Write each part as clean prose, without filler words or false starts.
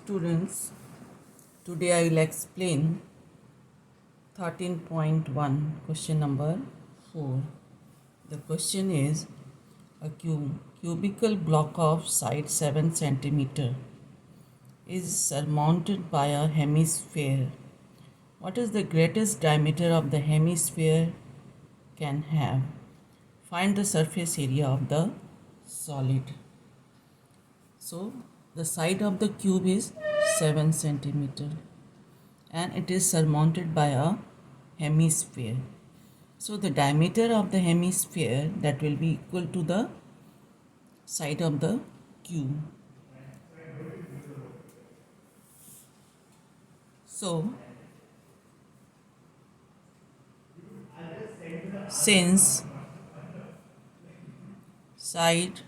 Students, today I will explain 13.1 question number 4. The question is a cubical block of side 7 centimeter is surmounted by a hemisphere. What is the greatest diameter of the hemisphere can have? Find the surface area of the solid. So the side of the cube is 7 centimeter and it is surmounted by a hemisphere. So the diameter of the hemisphere that will be equal to the side of the cube. So since side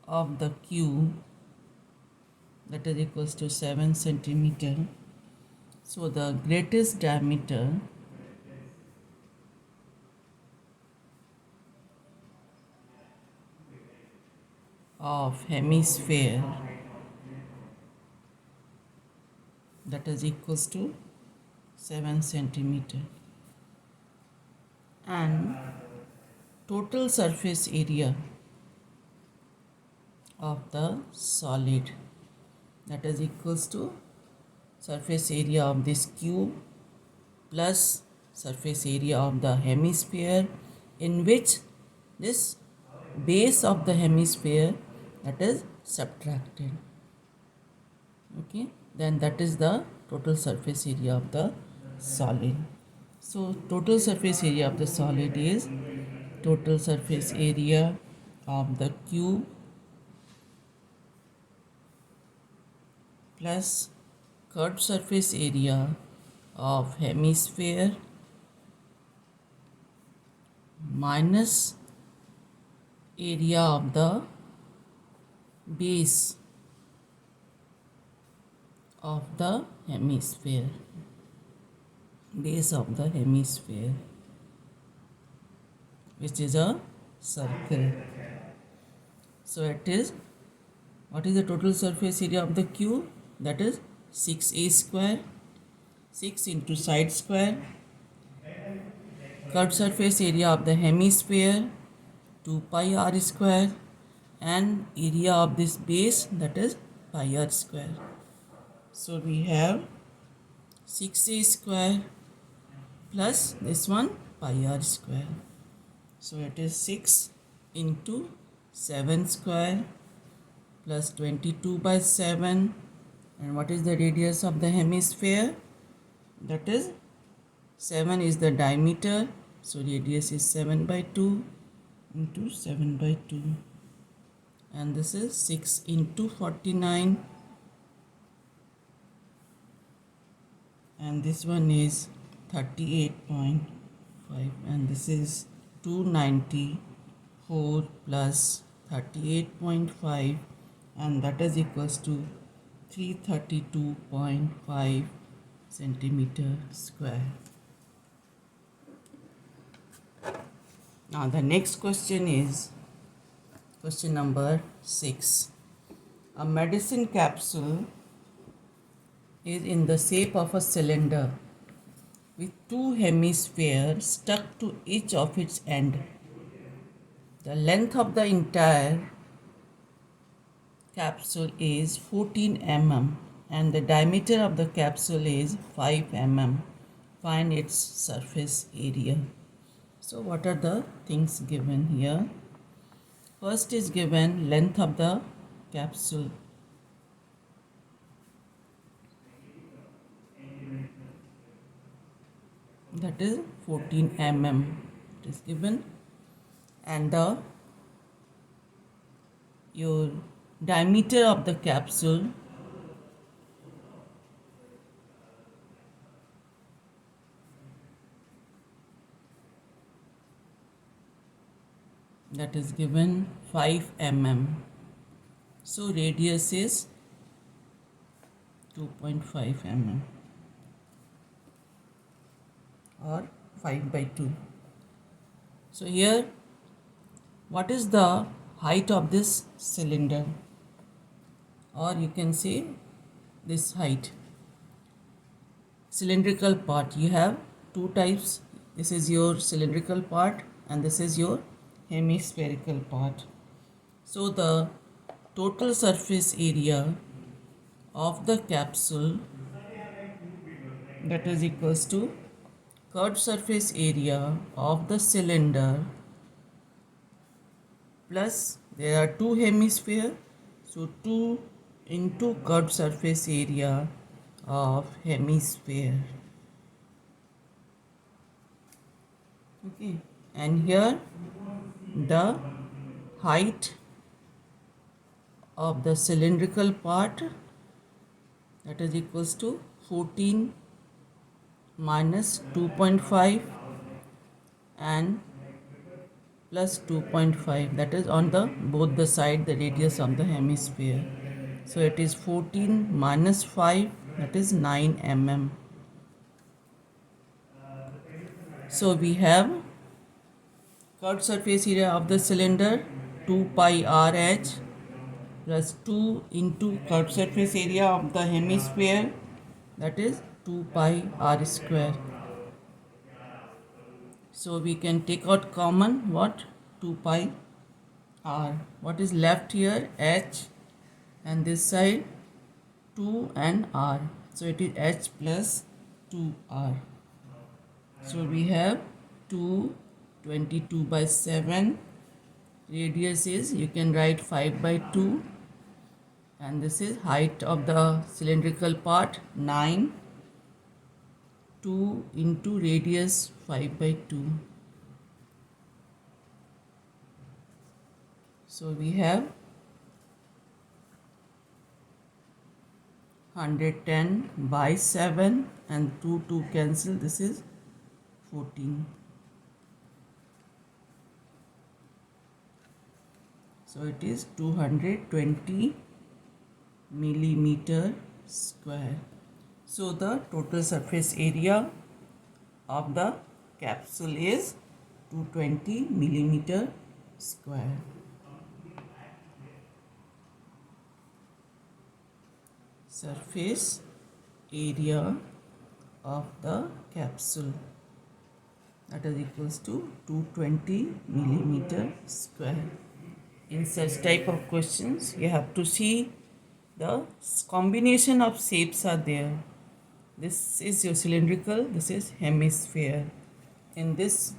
of the cube that is equals to 7 centimeter, so the greatest diameter of hemisphere that is equals to 7 centimeter, and total surface area of the solid that is equals to surface area of this cube plus surface area of the hemisphere, in which this base of the hemisphere that is subtracted. Okay, then that is the total surface area of the solid. So total surface area of the solid is total surface area of the cube plus curved surface area of hemisphere minus area of the base of the hemisphere, which is a circle. So it is, what is the total surface area of the cube? That is 6a square, 6 into side square, curved surface area of the hemisphere 2 pi r square, and area of this base that is pi r square. So we have 6a square plus this one pi r square. So it is 6 into 7 square plus 22 by 7. And what is the radius of the hemisphere? That is 7 is the diameter. So radius is 7 by 2 into 7 by 2. And this is 6 into 49. And this one is 38.5. And this is 294 plus 38.5. And that is equals to 332.5 centimeter square. Now the next question is question number 6. A medicine capsule is in the shape of a cylinder with two hemispheres stuck to each of its end. The length of the entire capsule is 14 mm and the diameter of the capsule is 5 mm. Find its surface area. So what are the things given here? First is given length of the capsule. That is 14 mm. It is given. And your diameter of the capsule that is given 5 mm. So radius is 2.5 mm or 5 by 2. So here, what is the height of this cylinder? Or you can say this height. Cylindrical part, you have two types. This is your cylindrical part and this is your hemispherical part. So the total surface area of the capsule, that is equals to curved surface area of the cylinder plus there are two hemisphere, so 2 into curved surface area of hemisphere. Okay, and here the height of the cylindrical part, that is equals to 14 minus 2.5 and plus 2.5, that is on the both the side the radius of the hemisphere. So it is 14 minus 5, that is 9 mm. So we have curved surface area of the cylinder 2 pi RH plus 2 into curved surface area of the hemisphere, that is 2 pi r square. So we can take out common what? 2 pi r. What is left here? H, and this side 2 and r. So it is h plus 2r. So we have 222 by 7. Radius is, you can write 5 by 2. And this is height of the cylindrical part 9. 2 into radius 5 by 2. So we have 110 by 7 and 2 cancel, this is 14. So it is 220 millimeter square. So the total surface area of the capsule is 220 millimeter square. Surface area of the capsule, that is equals to 220 millimeter square. In such type of questions, you have to see the combination of shapes are there. This is your cylindrical, this is hemisphere. In this